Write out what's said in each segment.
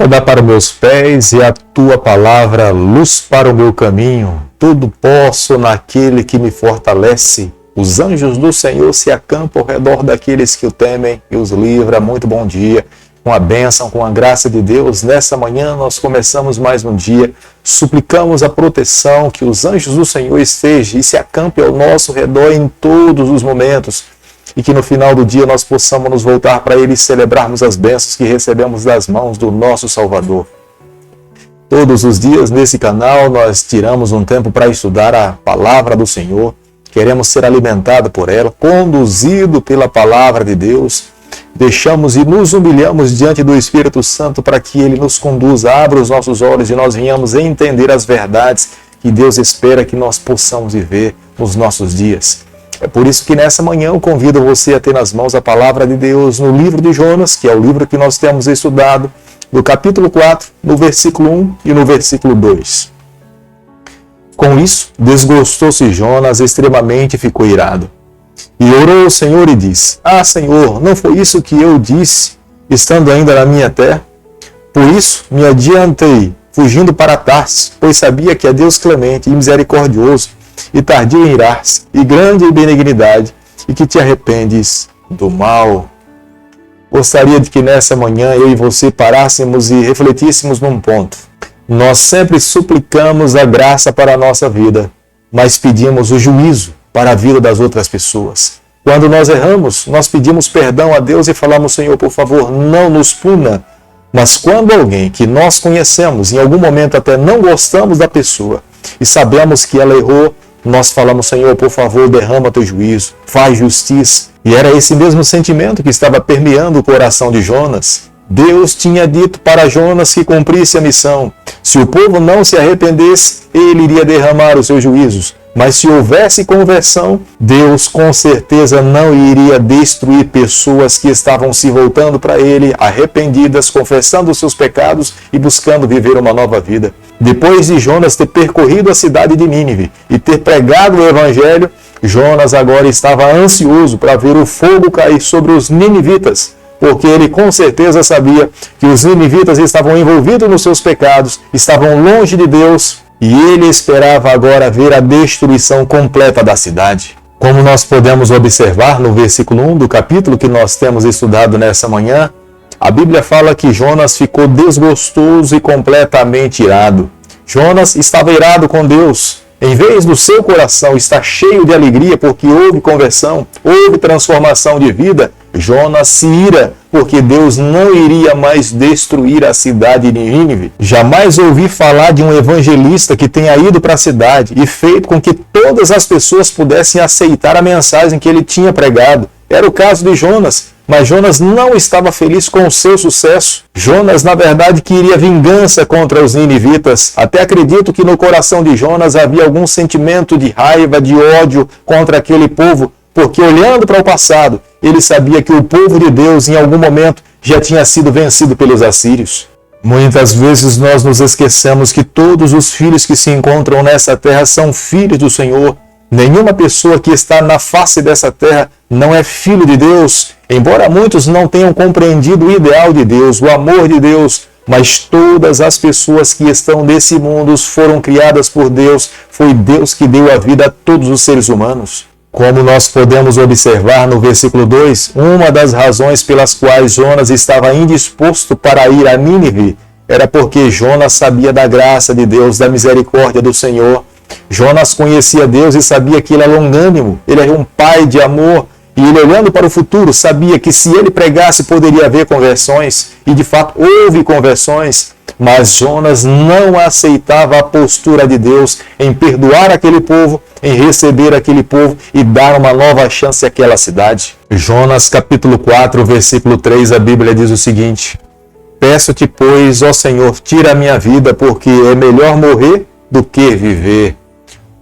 Lâmpada para meus pés e a tua palavra, luz para o meu caminho. Tudo posso naquele que me fortalece. Os anjos do Senhor se acampam ao redor daqueles que o temem e os livra. Muito bom dia. Com a bênção, com a graça de Deus, nessa manhã nós começamos mais um dia. Suplicamos a proteção, que os anjos do Senhor estejam e se acampem ao nosso redor em todos os momentos. E que no final do dia nós possamos nos voltar para Ele e celebrarmos as bênçãos que recebemos das mãos do nosso Salvador. Todos os dias nesse canal nós tiramos um tempo para estudar a palavra do Senhor. Queremos ser alimentados por ela, conduzido pela palavra de Deus. Deixamos e nos humilhamos diante do Espírito Santo para que Ele nos conduza, abra os nossos olhos e nós venhamos entender as verdades que Deus espera que nós possamos viver nos nossos dias. É por isso que nessa manhã eu convido você a ter nas mãos a palavra de Deus no livro de Jonas, que é o livro que nós temos estudado, no capítulo 4, no versículo 1 e no versículo 2. Com isso, desgostou-se Jonas extremamente e ficou irado. E orou ao Senhor e disse: Ah, Senhor, não foi isso que eu disse, estando ainda na minha terra? Por isso me adiantei, fugindo para Tarsis, pois sabia que é Deus clemente e misericordioso, e tardio em irar-se, e grande em benignidade, e que te arrependes do mal. Gostaria de que nessa manhã eu e você parássemos e refletíssemos num ponto. Nós sempre suplicamos a graça para a nossa vida, mas pedimos o juízo para a vida das outras pessoas. Quando nós erramos, nós pedimos perdão a Deus e falamos: Senhor, por favor, não nos puna. Mas quando alguém que nós conhecemos, em algum momento até não gostamos da pessoa, e sabemos que ela errou, nós falamos: Senhor, por favor, derrama teu juízo, faz justiça. E era esse mesmo sentimento que estava permeando o coração de Jonas. Deus tinha dito para Jonas que cumprisse a missão. Se o povo não se arrependesse, ele iria derramar os seus juízos. Mas se houvesse conversão, Deus com certeza não iria destruir pessoas que estavam se voltando para Ele, arrependidas, confessando os seus pecados e buscando viver uma nova vida. Depois de Jonas ter percorrido a cidade de Nínive e ter pregado o Evangelho, Jonas agora estava ansioso para ver o fogo cair sobre os ninivitas, porque ele com certeza sabia que os ninivitas estavam envolvidos nos seus pecados, estavam longe de Deus, e ele esperava agora ver a destruição completa da cidade. Como nós podemos observar no versículo 1 do capítulo que nós temos estudado nessa manhã, a Bíblia fala que Jonas ficou desgostoso e completamente irado. Jonas estava irado com Deus. Em vez do seu coração estar cheio de alegria porque houve conversão, houve transformação de vida, Jonas se ira porque Deus não iria mais destruir a cidade de Nínive. Jamais ouvi falar de um evangelista que tenha ido para a cidade e feito com que todas as pessoas pudessem aceitar a mensagem que ele tinha pregado. Era o caso de Jonas, mas Jonas não estava feliz com o seu sucesso. Jonas, na verdade, queria vingança contra os ninivitas. Até acredito que no coração de Jonas havia algum sentimento de raiva, de ódio contra aquele povo, porque olhando para o passado, ele sabia que o povo de Deus, em algum momento, já tinha sido vencido pelos assírios. Muitas vezes nós nos esquecemos que todos os filhos que se encontram nessa terra são filhos do Senhor. Nenhuma pessoa que está na face dessa terra não é filho de Deus, embora muitos não tenham compreendido o ideal de Deus, o amor de Deus, mas todas as pessoas que estão nesse mundo foram criadas por Deus, foi Deus que deu a vida a todos os seres humanos. Como nós podemos observar no versículo 2, uma das razões pelas quais Jonas estava indisposto para ir a Nínive era porque Jonas sabia da graça de Deus, da misericórdia do Senhor. Jonas conhecia Deus e sabia que Ele é longânimo, Ele é um Pai de amor, e ele, olhando para o futuro, sabia que se ele pregasse poderia haver conversões, e de fato houve conversões, mas Jonas não aceitava a postura de Deus em perdoar aquele povo, em receber aquele povo e dar uma nova chance àquela cidade. Jonas capítulo 4, versículo 3, a Bíblia diz o seguinte: Peço-te, pois, ó Senhor, tira a minha vida, porque é melhor morrer do que viver.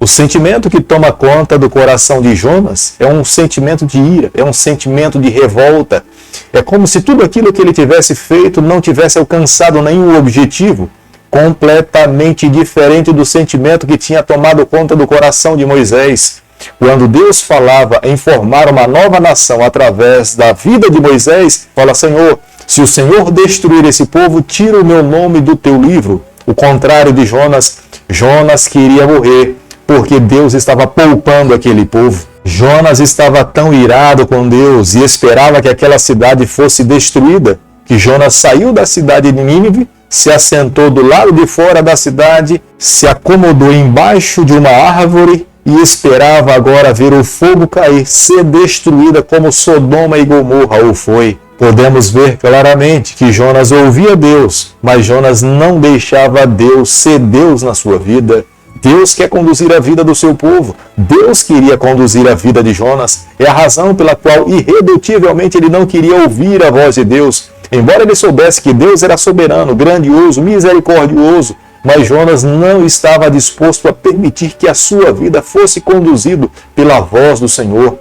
O sentimento que toma conta do coração de Jonas é um sentimento de ira, é um sentimento de revolta. É como se tudo aquilo que ele tivesse feito não tivesse alcançado nenhum objetivo, completamente diferente do sentimento que tinha tomado conta do coração de Moisés. Quando Deus falava em formar uma nova nação através da vida de Moisés, fala: Senhor, Se o Senhor destruir esse povo, tira o meu nome do teu livro. O contrário de Jonas, Jonas queria morrer, porque Deus estava poupando aquele povo. Jonas estava tão irado com Deus e esperava que aquela cidade fosse destruída, que Jonas saiu da cidade de Nínive, se assentou do lado de fora da cidade, se acomodou embaixo de uma árvore e esperava agora ver o fogo cair, ser destruída como Sodoma e Gomorra o foi. Podemos ver claramente que Jonas ouvia Deus, mas Jonas não deixava Deus ser Deus na sua vida. Deus quer conduzir a vida do seu povo. Deus queria conduzir a vida de Jonas. É a razão pela qual, irredutivelmente, ele não queria ouvir a voz de Deus. Embora ele soubesse que Deus era soberano, grandioso, misericordioso, mas Jonas não estava disposto a permitir que a sua vida fosse conduzido pela voz do Senhor.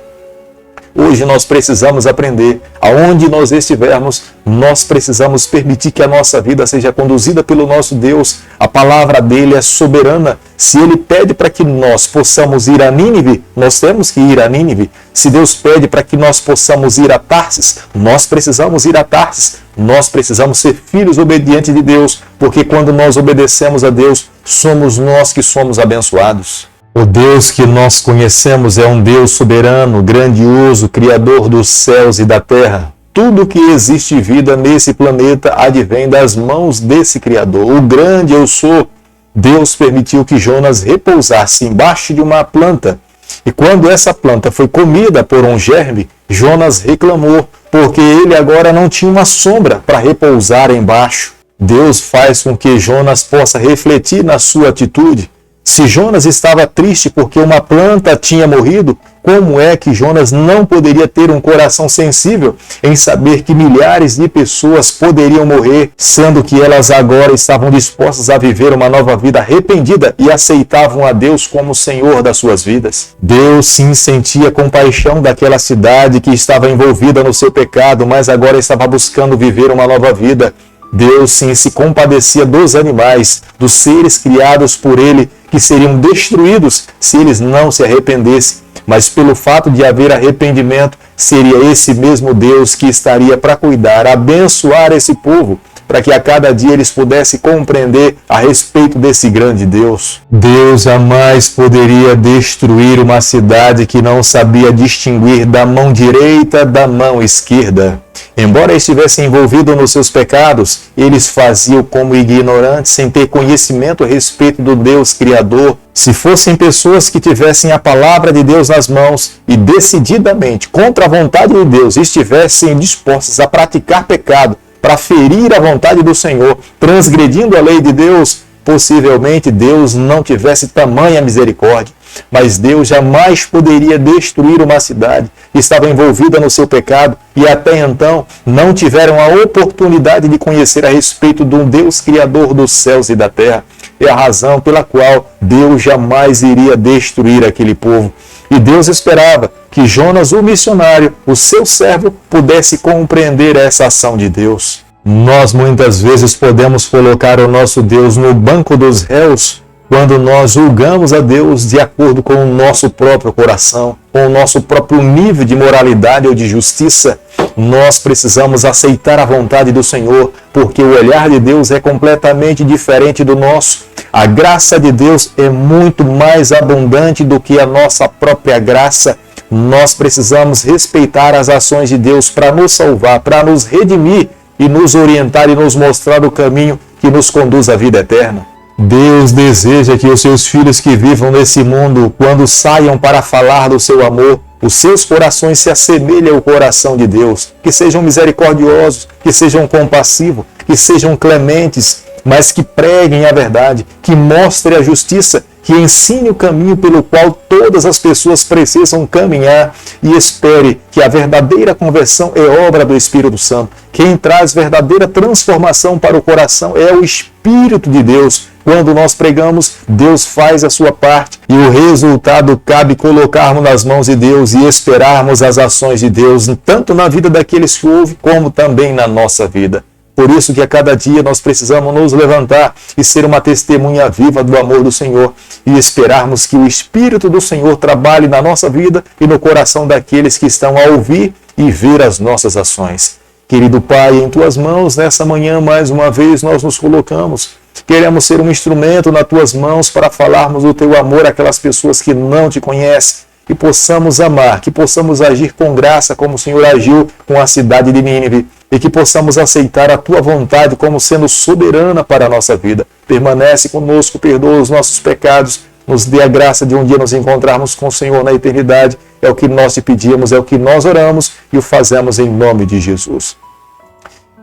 Hoje nós precisamos aprender, aonde nós estivermos, nós precisamos permitir que a nossa vida seja conduzida pelo nosso Deus. A palavra dele é soberana. Se ele pede para que nós possamos ir a Nínive, nós temos que ir a Nínive. Se Deus pede para que nós possamos ir a Tarsis, nós precisamos ir a Tarsis. Nós precisamos ser filhos obedientes de Deus, porque quando nós obedecemos a Deus, somos nós que somos abençoados. O Deus que nós conhecemos é um Deus soberano, grandioso, criador dos céus e da terra. Tudo que existe vida nesse planeta advém das mãos desse Criador. O grande eu sou. Deus permitiu que Jonas repousasse embaixo de uma planta. E quando essa planta foi comida por um germe, Jonas reclamou, porque ele agora não tinha uma sombra para repousar embaixo. Deus faz com que Jonas possa refletir na sua atitude. Se Jonas estava triste porque uma planta tinha morrido, como é que Jonas não poderia ter um coração sensível em saber que milhares de pessoas poderiam morrer, sendo que elas agora estavam dispostas a viver uma nova vida arrependida e aceitavam a Deus como Senhor das suas vidas? Deus sim sentia compaixão daquela cidade que estava envolvida no seu pecado, mas agora estava buscando viver uma nova vida. Deus sim se compadecia dos animais, dos seres criados por ele, que seriam destruídos se eles não se arrependessem. Mas pelo fato de haver arrependimento, seria esse mesmo Deus que estaria para cuidar, abençoar esse povo, para que a cada dia eles pudessem compreender a respeito desse grande Deus. Deus jamais poderia destruir uma cidade que não sabia distinguir da mão direita da mão esquerda. Embora estivessem envolvidos nos seus pecados, eles faziam como ignorantes, sem ter conhecimento a respeito do Deus Criador. Se fossem pessoas que tivessem a palavra de Deus nas mãos e decididamente, contra a vontade de Deus, estivessem dispostas a praticar pecado para ferir a vontade do Senhor, transgredindo a lei de Deus, possivelmente Deus não tivesse tamanha misericórdia. Mas Deus jamais poderia destruir uma cidade que estava envolvida no seu pecado e até então não tiveram a oportunidade de conhecer a respeito de um Deus Criador dos céus e da terra. É a razão pela qual Deus jamais iria destruir aquele povo. E Deus esperava que Jonas, o missionário, o seu servo, pudesse compreender essa ação de Deus. Nós muitas vezes podemos colocar o nosso Deus no banco dos réus quando nós julgamos a Deus de acordo com o nosso próprio coração, com o nosso próprio nível de moralidade ou de justiça. Nós precisamos aceitar a vontade do Senhor, porque o olhar de Deus é completamente diferente do nosso. A graça de Deus é muito mais abundante do que a nossa própria graça. Nós precisamos respeitar as ações de Deus para nos salvar, para nos redimir e nos orientar e nos mostrar o caminho que nos conduz à vida eterna. Deus deseja que os seus filhos que vivam nesse mundo, quando saiam para falar do seu amor, os seus corações se assemelhem ao coração de Deus, que sejam misericordiosos, que sejam compassivos, que sejam clementes, mas que preguem a verdade, que mostrem a justiça, que ensine o caminho pelo qual todas as pessoas precisam caminhar e espere que a verdadeira conversão é obra do Espírito Santo. Quem traz verdadeira transformação para o coração é o Espírito de Deus. Quando nós pregamos, Deus faz a sua parte e o resultado cabe colocarmos nas mãos de Deus e esperarmos as ações de Deus, tanto na vida daqueles que ouvem, como também na nossa vida. Por isso que a cada dia nós precisamos nos levantar e ser uma testemunha viva do amor do Senhor e esperarmos que o Espírito do Senhor trabalhe na nossa vida e no coração daqueles que estão a ouvir e ver as nossas ações. Querido Pai, em Tuas mãos, nessa manhã, mais uma vez, nós nos colocamos. Queremos ser um instrumento nas Tuas mãos para falarmos do Teu amor àquelas pessoas que não Te conhecem. Que possamos amar, que possamos agir com graça como o Senhor agiu com a cidade de Nínive. E que possamos aceitar a Tua vontade como sendo soberana para a nossa vida. Permanece conosco, perdoa os nossos pecados, nos dê a graça de um dia nos encontrarmos com o Senhor na eternidade. É o que nós Te pedimos, é o que nós oramos e o fazemos em nome de Jesus.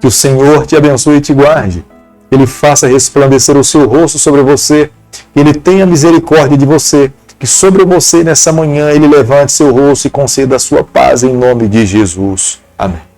Que o Senhor te abençoe e te guarde. Ele faça resplandecer o seu rosto sobre você. Que Ele tenha misericórdia de você. Que sobre você nessa manhã Ele levante seu rosto e conceda a sua paz em nome de Jesus. Amém.